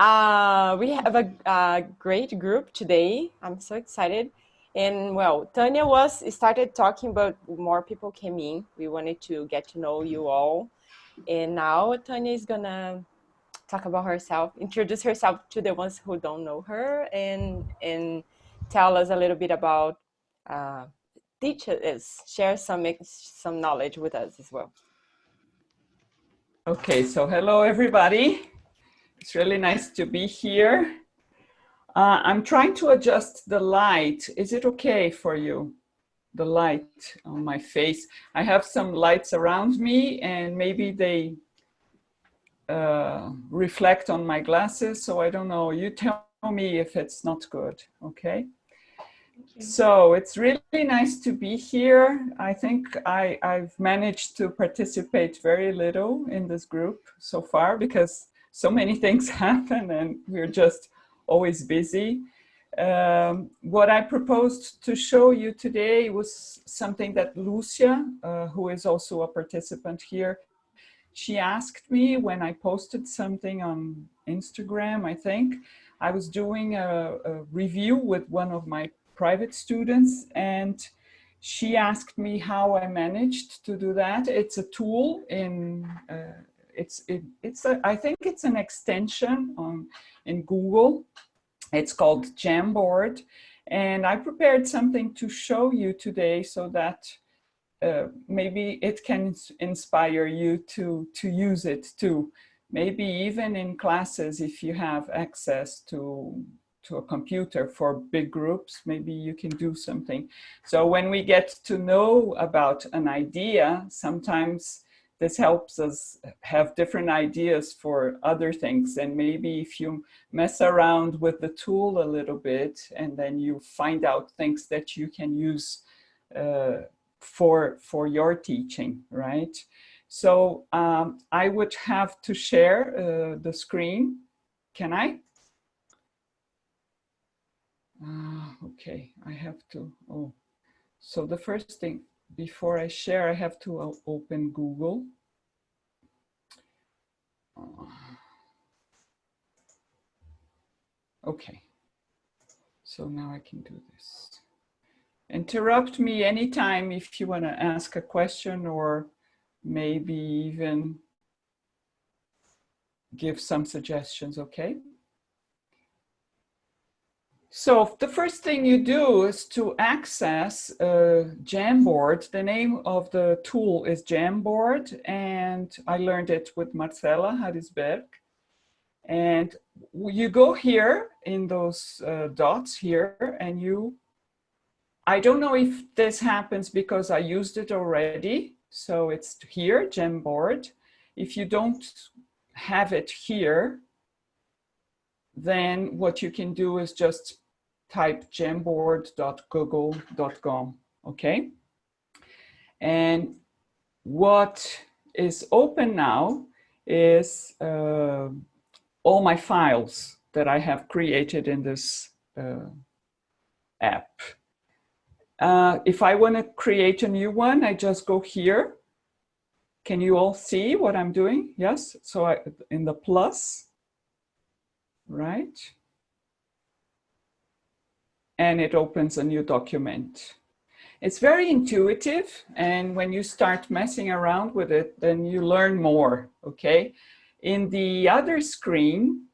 We have a great group today. I'm so excited. And well, Tania started talking, but more people came in. We wanted to get to know you all. And now Tania is gonna talk about herself, introduce herself to the ones who don't know her, and tell us a little bit about teach us, share some knowledge with us as well. Okay, so hello everybody. It's really nice to be here. I'm trying to adjust the light. Is it okay for you? The light on my face. I have some lights around me and maybe they reflect on my glasses. So I don't know. You tell me if it's not good, okay? So it's really nice to be here. I think I've managed to participate very little in this group so far because so many things happen and we're just always busy. What I proposed to show you today was something that Lucia, who is also a participant here, she asked me when I posted something on Instagram, I think. I was doing a review with one of my private students and she asked me how I managed to do that. It's a tool in, I think it's an extension in Google. It's called Jamboard. And I prepared something to show you today so that maybe it can inspire you to use it too. Maybe even in classes, if you have access to a computer for big groups, maybe you can do something. So when we get to know about an idea, sometimes this helps us have different ideas for other things. And maybe if you mess around with the tool a little bit and then you find out things that you can use for your teaching, right? So I would have to share the screen. Can I? Okay, I have to, so the first thing, before I share, I have to open Google. Okay, so now I can do this. Interrupt me anytime if you want to ask a question or maybe even give some suggestions, okay? So the first thing you do is to access Jamboard. The name of the tool is Jamboard, and I learned it with Marcela Harrisberg. And you go here in those dots here, and I don't know if this happens because I used it already. So it's here, Jamboard. If you don't have it here, then what you can do is just type jamboard.google.com, okay? And what is open now is all my files that I have created in this app. If I want to create a new one, I just go here. Can you all see what I'm doing? Yes, so in the plus, right? And it opens a new document. It's very intuitive, and when you start messing around with it, then you learn more, okay? In the other screen,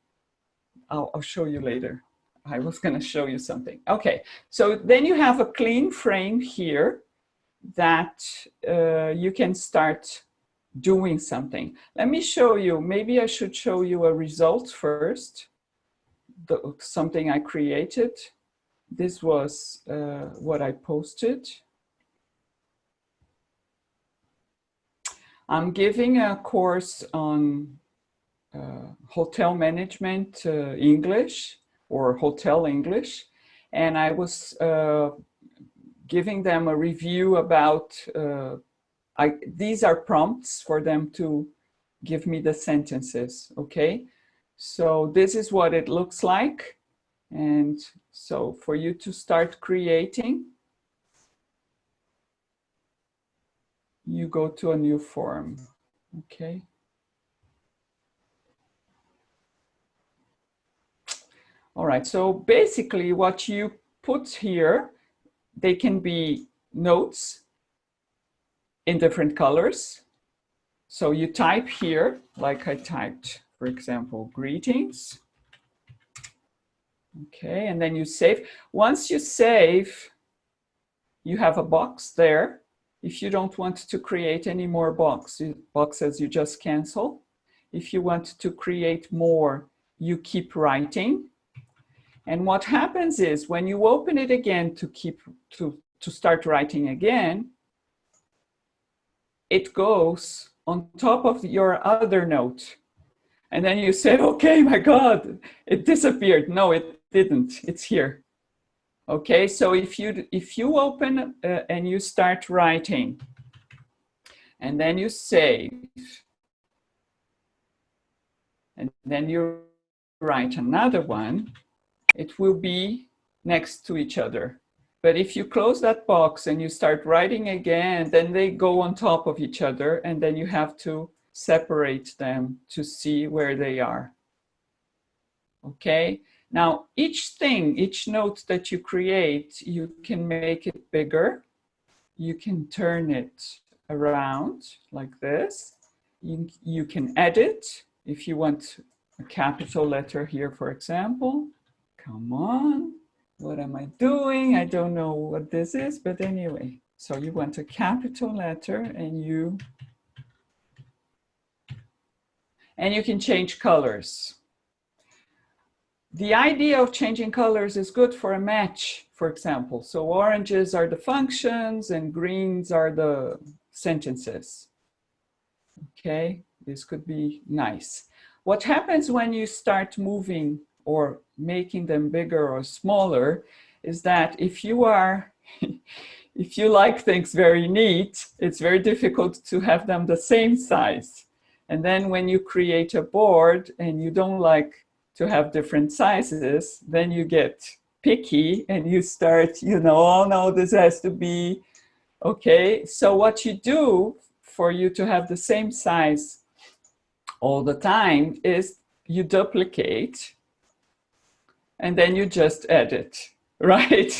I'll show you later. I was gonna show you something. Okay, so then you have a clean frame here that you can start doing something. Let me show you, maybe I should show you a result first, something I created. This was what I posted. I'm giving a course on hotel management English or hotel English. And I was giving them a review about, these are prompts for them to give me the sentences, okay? So this is what it looks like. And so for you to start creating, you go to a new form, okay? All right, so basically what you put here, they can be notes in different colors. So you type here, like I typed, for example, greetings. Okay, and then you save. Once you save, you have a box there. If you don't want to create any more boxes, you just cancel. If you want to create more, you keep writing. And what happens is when you open it again to start writing again, it goes on top of your other note. And then you say, okay, my God, it disappeared. No, it didn't. It's here. Okay, so if you open and you start writing, and then you save, and then you write another one, it will be next to each other. But if you close that box and you start writing again, then they go on top of each other, and then you have to separate them to see where they are. Okay, now each note that you create, you can make it bigger. You can turn it around like this. You can edit if you want a capital letter here, for example. Come on, what am I doing? I don't know what this is, but anyway. So you want a capital letter, and you can change colors. The idea of changing colors is good for a match, for example. So oranges are the functions and greens are the sentences. Okay, this could be nice. What happens when you start moving or making them bigger or smaller is that if you like things very neat, it's very difficult to have them the same size. And then when you create a board and you don't like to have different sizes, then you get picky and you start, oh no, this has to be, okay. So what you do for you to have the same size all the time is you duplicate and then you just edit, right?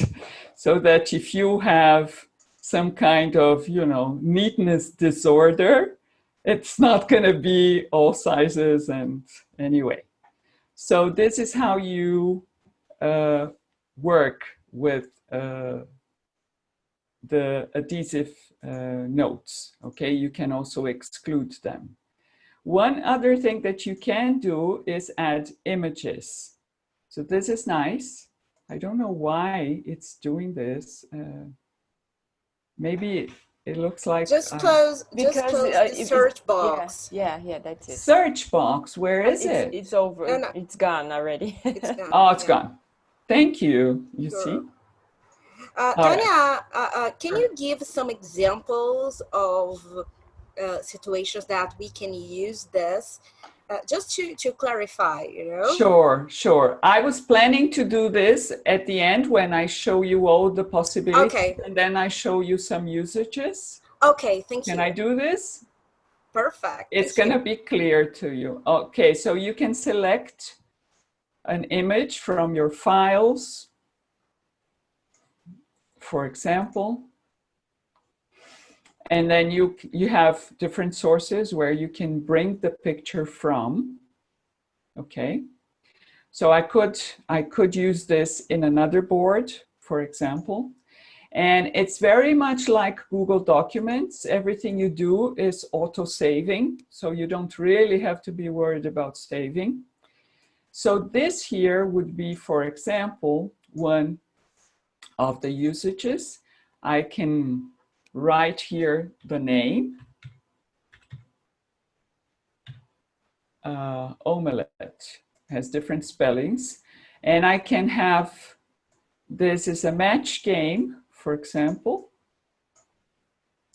So that if you have some kind of, neatness disorder, it's not going to be all sizes and anyway. So this is how you work with the adhesive notes, okay? You can also exclude them. One other thing that you can do is add images. So this is nice. I don't know why it's doing this. Maybe it looks like... Just close the search box. Yeah, that's it. Search box, where is it? It's over. No. It's gone already. It's gone. Oh, it's gone. Thank you. You see? Tania, can you give some examples of situations that we can use this? Just to clarify, Sure. I was planning to do this at the end when I show you all the possibilities, okay. And then I show you some usages. Okay, thank you. Can I do this? Perfect. It's going to be clear to you. Okay, so you can select an image from your files, for example. And then you have different sources where you can bring the picture from. Okay, so I could use this in another board, for example. And it's very much like Google Documents. Everything you do is auto-saving, so you don't really have to be worried about saving. So this here would be, for example, one of the usages. I can write here the name, omelette, has different spellings, and I can have, this is a match game, for example,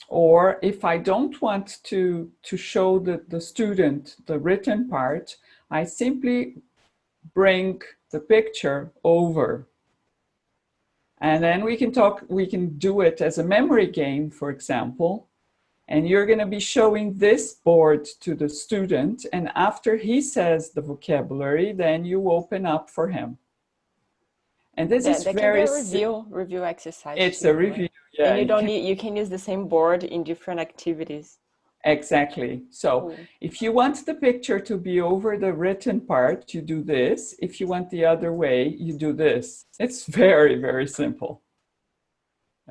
or if I don't want to show the student the written part, I simply bring the picture over. And then we can do it as a memory game, for example, and you're going to be showing this board to the student, and after he says the vocabulary, then you open up for him. And this is that can be very, a review exercise it's too, a right? review. Yeah, And you don't need, you can use the same board in different activities. exactly. So Cool. if you want the picture to be over the written part, you do this. If you want the other way, you do this. It's very, very simple.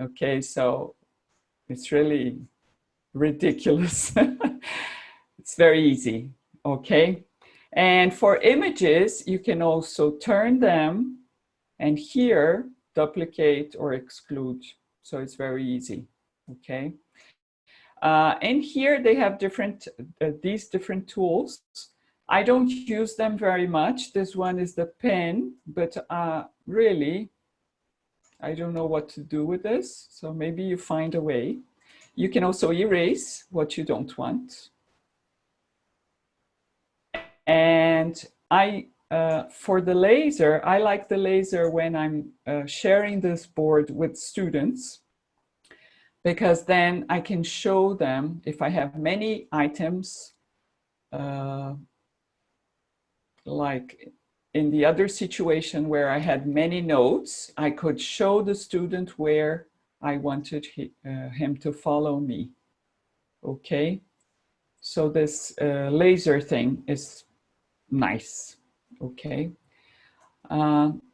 Okay, so it's really ridiculous. It's very easy, okay? And for images, you can also turn them and here duplicate or exclude. So it's very easy, okay? And here they have these different tools. I don't use them very much. This one is the pen, but really, I don't know what to do with this. So maybe you find a way. You can also erase what you don't want. And for the laser, I like the laser when I'm sharing this board with students, because then I can show them if I have many items, like in the other situation where I had many notes, I could show the student where I wanted him to follow me. Okay, so this laser thing is nice. Okay,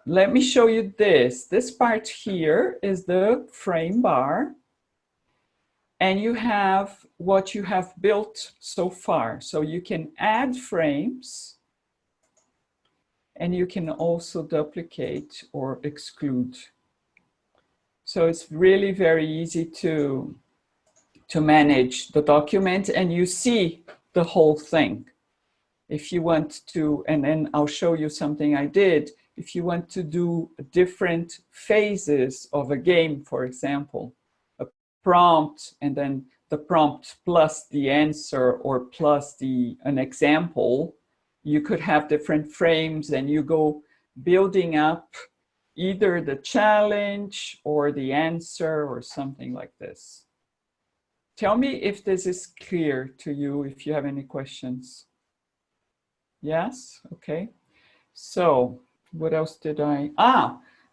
let me show you this. This part here is the frame bar. And you have what you have built so far. So you can add frames and you can also duplicate or exclude. So it's really very easy to manage the document and you see the whole thing. If you want to, and then I'll show you something I did. If you want to do different phases of a game, for example, a prompt and then the prompt plus the answer or plus an example, you could have different frames and you go building up either the challenge or the answer or something like this. Tell me if this is clear to you, if you have any questions. Yes, okay. So what else did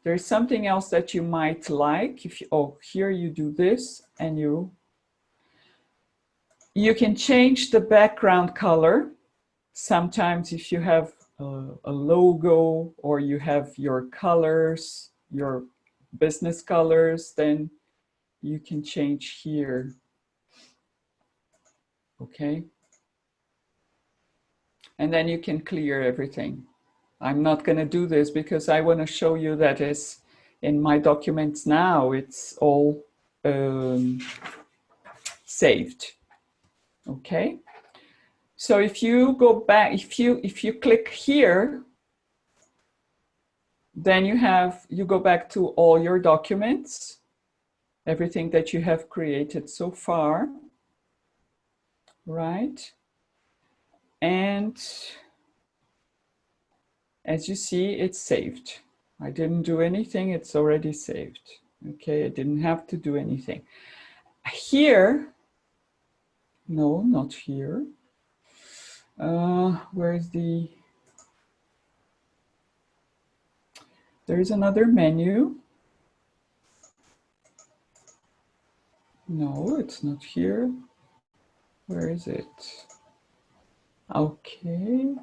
there's something else that you might like. If you, here you do this and you can change the background color. Sometimes if you have a logo or you have your colors, your business colors, then you can change here. Okay. And then you can clear everything. I'm not going to do this because I want to show you that is in my documents now, it's all saved. Okay. So if you go back, if you click here, then you go back to all your documents, everything that you have created so far, right? And as you see, it's saved. I didn't do anything, it's already saved. Okay, I didn't have to do anything. Here, no, not here. Where's there's another menu. No, it's not here. Where is it? Okay.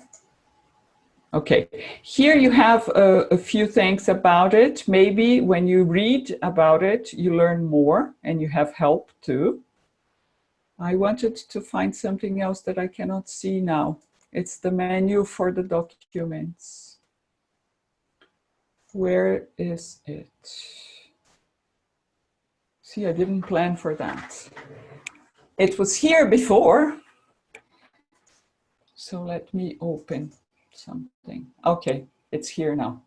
Okay, here you have a few things about it. Maybe when you read about it, you learn more and you have help too. I wanted to find something else that I cannot see now. It's the menu for the documents. Where is it? See, I didn't plan for that. It was here before. So let me open something. Okay, it's here now.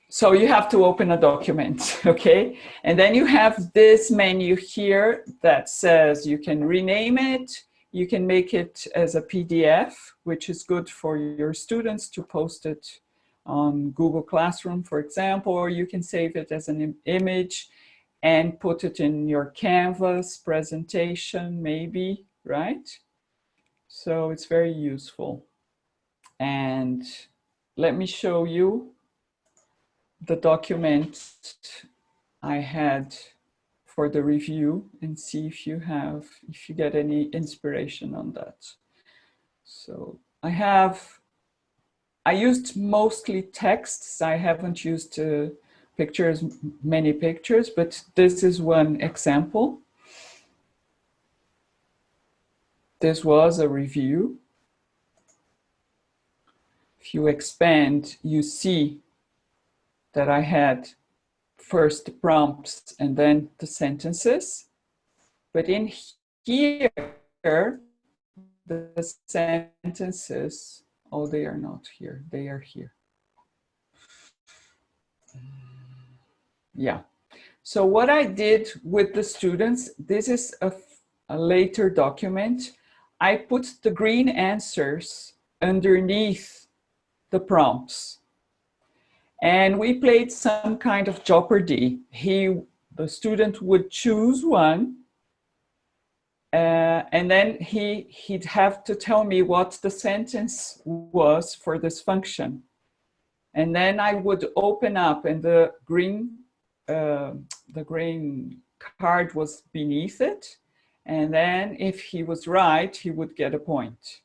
So you have to open a document, okay? And then you have this menu here that says you can rename it, you can make it as a PDF, which is good for your students to post it on Google Classroom, for example, or you can save it as an image and put it in your Canvas presentation, maybe, right? So it's very useful. And let me show you the document I had for the review and see if you get any inspiration on that. So I used mostly texts. I haven't used pictures, many pictures, but this is one example. This was a review. If you expand, you see that I had first the prompts and then the sentences. But in here, the sentences, oh, they are not here. They are here. Yeah. So what I did with the students, this is a later document. I put the green answers underneath the prompts. And we played some kind of Jeopardy. The student would choose one, and then he'd have to tell me what the sentence was for this function. And then I would open up, and the green card was beneath it. And then if he was right, he would get a point.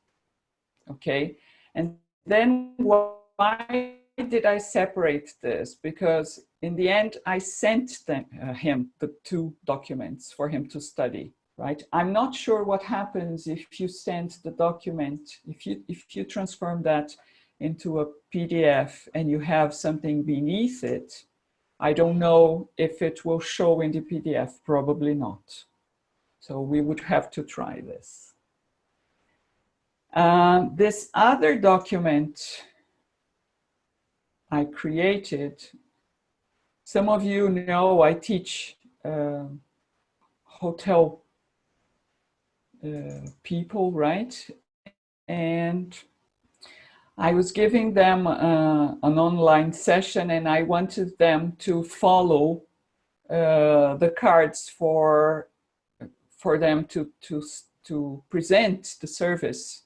Okay. And then why did I separate this? Because in the end, I sent him the 2 documents for him to study, right? I'm not sure what happens if you send the document, if you transform that into a PDF and you have something beneath it. I don't know if it will show in the PDF, probably not. So we would have to try this. This other document I created, some of you know I teach hotel people, right? And I was giving them an online session, and I wanted them to follow the cards for them to present the service.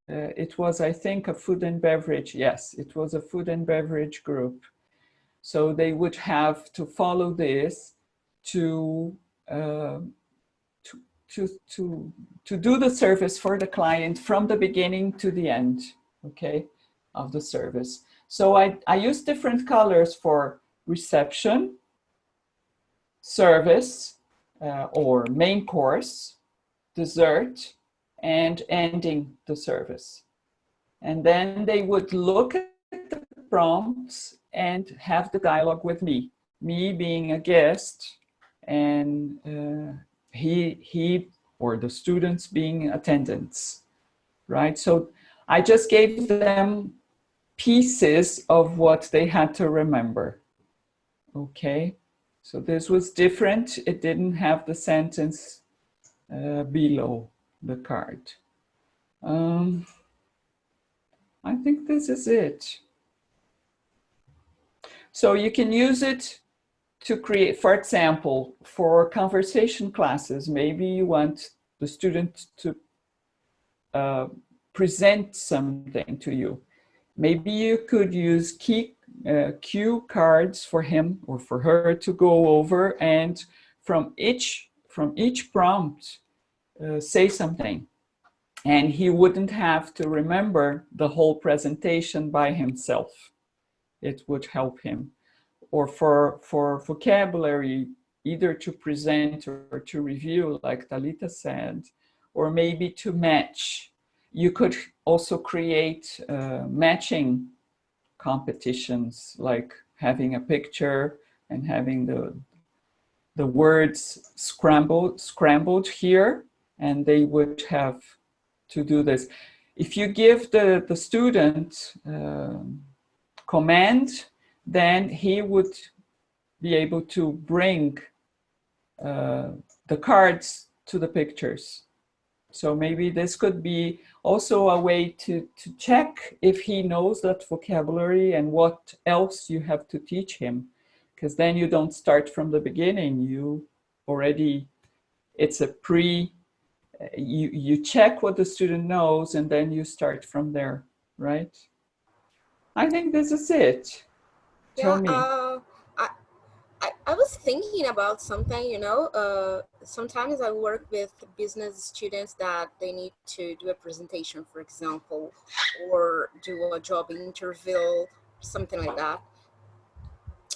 It was, I think, a food and beverage. Yes, it was a food and beverage group. So they would have to follow this to do the service for the client from the beginning to the end, okay, of the service. So I used different colors for reception, service, or main course, dessert, and ending the service. And then they would look at the prompts and have the dialogue with me being a guest, and he or the students being attendants, right? So I just gave them pieces of what they had to remember, okay? So this was different. It didn't have the sentence below the card. I think this is it. So you can use it to create, for example, for conversation classes, maybe you want the student to present something to you. Maybe you could use cue cards for him or for her to go over, and from each prompt, say something. And he wouldn't have to remember the whole presentation by himself. It would help him. Or for vocabulary, either to present or to review, like Talita said, or maybe to match. You could also create matching competitions, like having a picture and having the words scrambled here, and they would have to do this. If you give the student command, then he would be able to bring the cards to the pictures. So maybe this could be also a way to check if he knows that vocabulary and what else you have to teach him. Because then you don't start from the beginning. You already, it's a you check what the student knows, and then you start from there, right? I think this is it. Tell me. was thinking about something, you know, sometimes I work with business students that they need to do a presentation, for example, or do a job interview, something like that.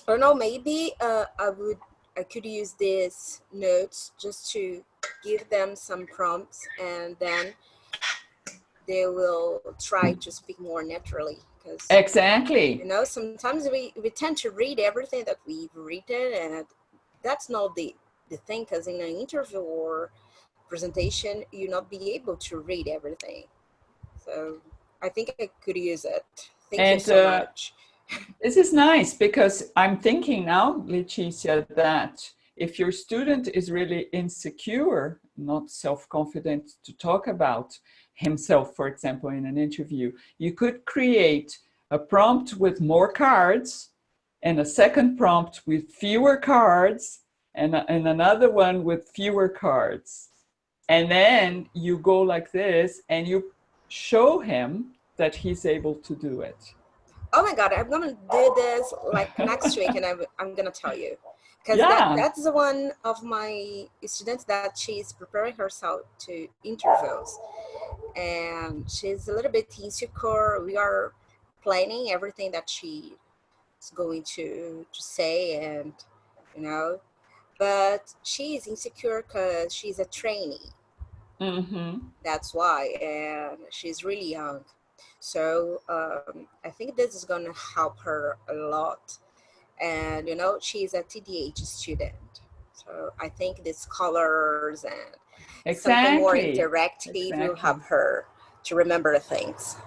I don't know, maybe I could use these notes just to give them some prompts, and then they will try to speak more naturally, because Exactly. you know, sometimes we tend to read everything that we've written, and that's not the thing, because in an interview or presentation you not be able to read everything. So I think I could use it. Thank you And so much. this is nice, because I'm thinking now, Leticia, that if your student is really insecure, not self-confident to talk about himself, for example, in an interview, you could create a prompt with more cards and a second prompt with fewer cards and another one with fewer cards. And then you go like this and you show him that he's able to do it. Oh my God, I'm gonna do this like next week, and I'm gonna tell you, because Yeah. that's one of my students that she's preparing herself to interviews, and she's a little bit insecure. We are planning everything that she is going to say, and you know, but she is insecure because she's a trainee. Mm-hmm. That's why, and she's really young. So I think this is going to help her a lot. And, you know, she's a TDH student. So I think these colors and something more Exactly. interactive will help her to remember things.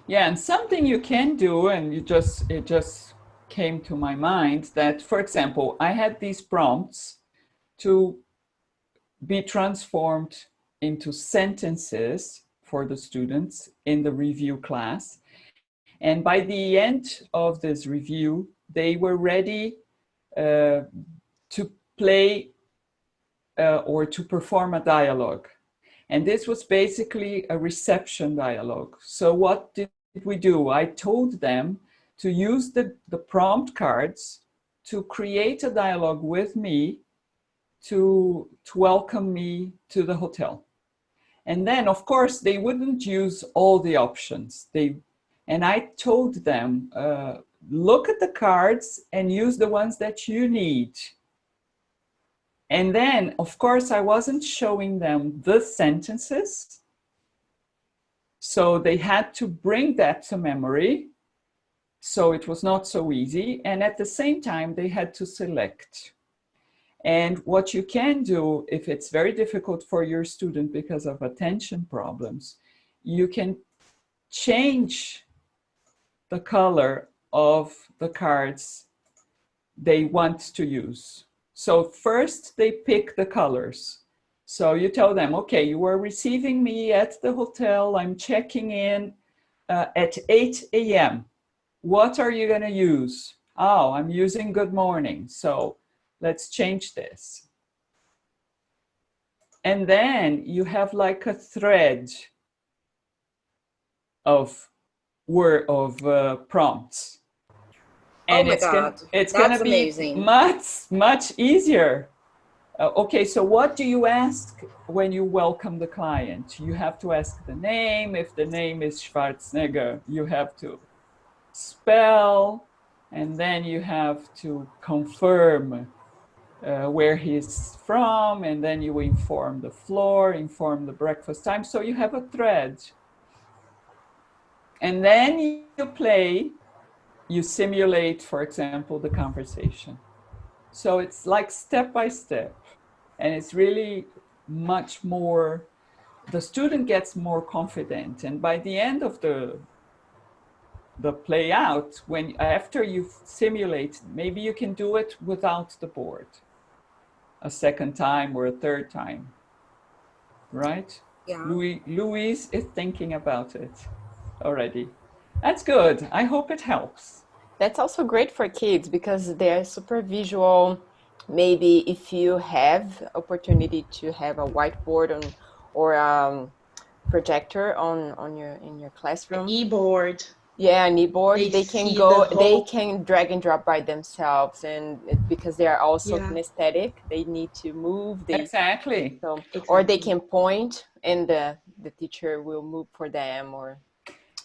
Yeah, and something you can do, and it just came to my mind that, for example, I had these prompts to be transformed into sentences for the students in the review class. And by the end of this review, they were ready to play or to perform a dialogue. And this was basically a reception dialogue. So what did we do? I told them to use the prompt cards to create a dialogue with me to welcome me to the hotel. And then, of course, they wouldn't use all the options. And I told them, look at the cards and use the ones that you need. And then, of course, I wasn't showing them the sentences. So they had to bring that to memory. So it was not so easy. And at the same time, they had to select. And what you can do, if it's very difficult for your student because of attention problems, you can change the color of the cards they want to use. So first they pick the colors. So you tell them, okay, you are receiving me at the hotel. I'm checking in at 8 a.m. What are you going to use? Oh, I'm using good morning. So let's change this. And then you have like a thread of prompts. And oh my God, it's that's gonna be amazing. much easier. Okay, so what do you ask when you welcome the client? You have to ask the name. If the name is Schwarzenegger, you have to spell, and then you have to confirm where he's from, and then you inform the floor, inform the breakfast time. So you have a thread. And then you play, you simulate, for example, the conversation. So it's like step by step. And it's really much more, the student gets more confident. And by the end of the play out, when after you've simulated, maybe you can do it without the board a second time or a third time, right? Yeah. Louise is thinking about it already. That's good. I hope it helps. That's also great for kids because they're super visual. Maybe if you have opportunity to have a whiteboard on or projector on your in your classroom. E-board. Yeah, kneeboard. They can see go. the They whole, can drag and drop by themselves, and because they are also yeah, kinesthetic, they need to move. Exactly. So, or they exactly. can point, and the teacher will move for them. Or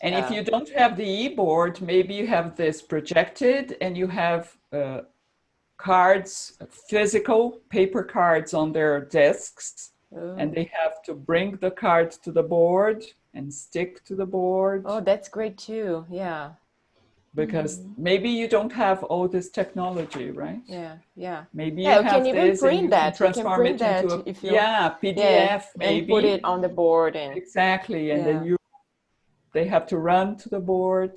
And if you don't have the e-board, maybe you have this projected and you have cards, physical paper cards on their desks, and they have to bring the card to the board and stick to the board. oh, that's great too. Yeah, Because maybe you don't have all this technology, right? yeah, yeah. Maybe you Yeah, you can have even this and print you can that. You can transform print it into that a, if you, yeah, yeah, PDF and put it maybe. on the board, and Exactly. And then yeah. they have to run to the board.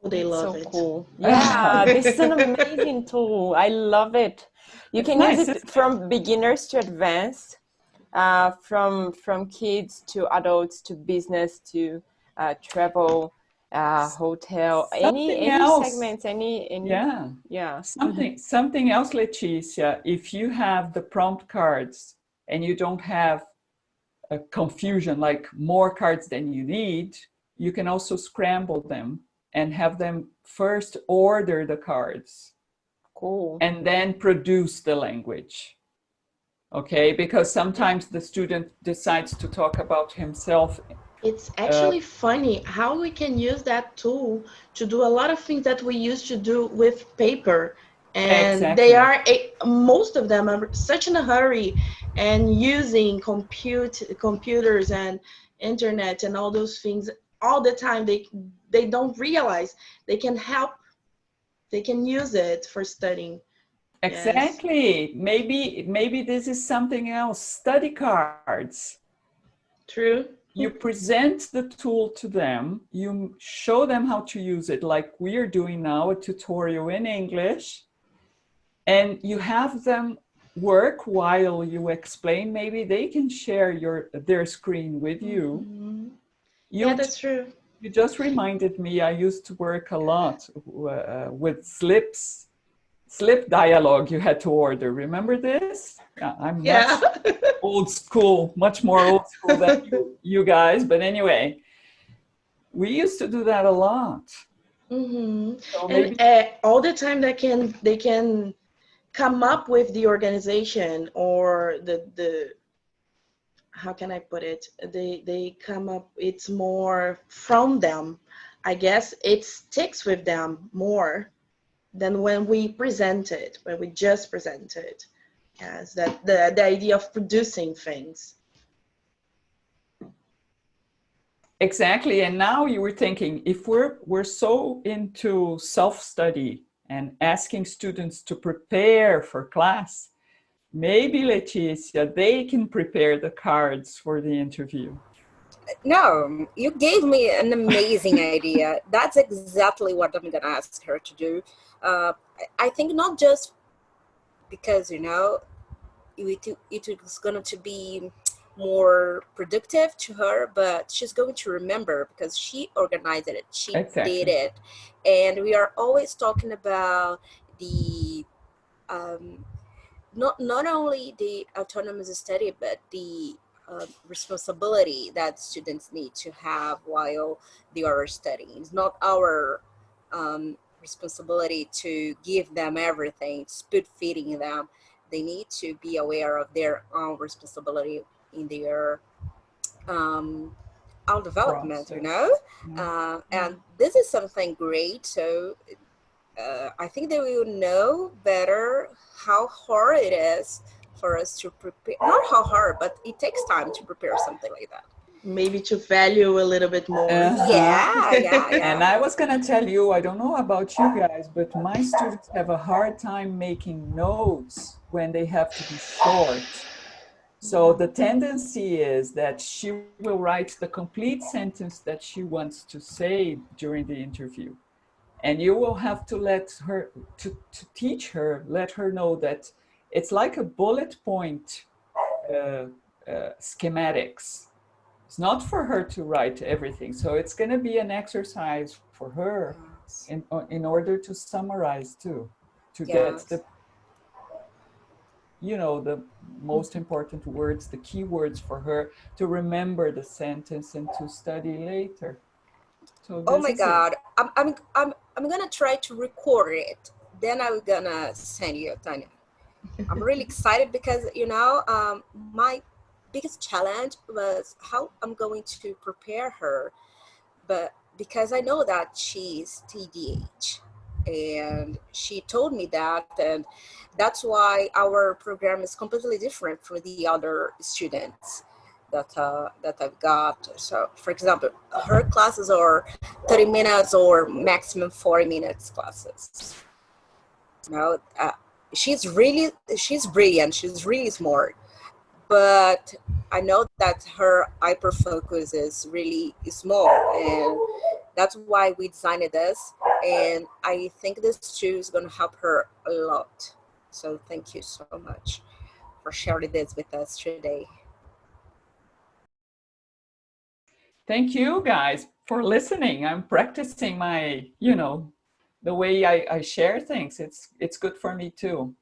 Oh, they That's love so it. cool. Yeah, this is an amazing tool. I love it. You It's can use nice, it isn't it? from beginners to advanced, from kids to adults to business to travel, hotel, Something any else. segments, any Yeah. yeah. Something else, Leticia, if you have the prompt cards and you don't have a confusion, like more cards than you need, you can also scramble them and have them first order the cards Cool. and then produce the language. Okay, because sometimes the student decides to talk about himself. It's actually funny how we can use that tool to do a lot of things that we used to do with paper. And they Exactly. are, most of them are such in a hurry and using computers and internet and all those things all the time. They don't realize they can help, they can use it for studying. Yes, Exactly. Maybe this is something else. Study cards. true. You present the tool to them, you show them how to use it, like we're doing now, a tutorial in English, and you have them work while you explain. Maybe they can share their screen with you. Mhm. Yeah, You that's true. you just reminded me, I used to work a lot with slip dialogue you had to order. Remember this? Yeah, I'm Yeah. much old school, much more old school than you guys. But anyway, we used to do that a lot. Hmm. So And maybe all the time that they can come up with the organization or the how can I put it? They come up. It's more from them. I guess it sticks with them more than when we present it, when we just present it. Yes, that the idea of producing things. exactly. And now you were thinking, if we're so into self-study and asking students to prepare for class, maybe Leticia, they can prepare the cards for the interview. No, you gave me an amazing idea. That's exactly what I'm gonna ask her to do. I think not just because it is going to be more productive to her, but she's going to remember because she organized it, she did Exactly. it, and we are always talking about the um, not only the autonomous study, but the responsibility that students need to have while they are studying. It's not our responsibility to give them everything, spoon feeding them. They need to be aware of their own responsibility in their um, own development, Process. Yeah. Yeah. and this is something great. So I think they will know better how hard it is for us to prepare. Not how hard, but it takes time to prepare something like that. Maybe to value a little bit more. Uh-huh. Yeah, yeah, And yeah. I was going to tell you, I don't know about you guys, but my students have a hard time making notes when they have to be short. So the tendency is that she will write the complete sentence that she wants to say during the interview. And you will have to let her, to teach her, let her know that it's like a bullet point schematics. It's not for her to write everything. So it's going to be an exercise for her Yes. in order to summarize too, to get Yes. the most important words, the key words for her to remember the sentence and to study later. So Oh this my is it. God, I'm gonna try to record it. Then I'm gonna send you, Tanya. I'm really excited because, you know, my biggest challenge was how I'm going to prepare her, but because I know that she's TDH, and she told me that, and that's why our program is completely different from the other students that I've got. So, for example, her classes are 30 minutes or maximum 40 minutes classes. You know, she's brilliant. She's really smart, but I know that her hyper focus is really small, and that's why we designed this. And I think this too is going to help her a lot. So thank you so much for sharing this with us today. Thank you guys for listening. I'm practicing my, you know, the way I share things. It's good for me too.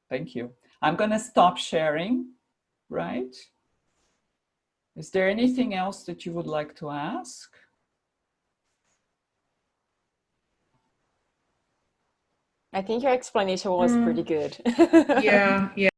Thank you. I'm gonna stop sharing, right? Is there anything else that you would like to ask? I think your explanation was pretty good. Yeah, yeah.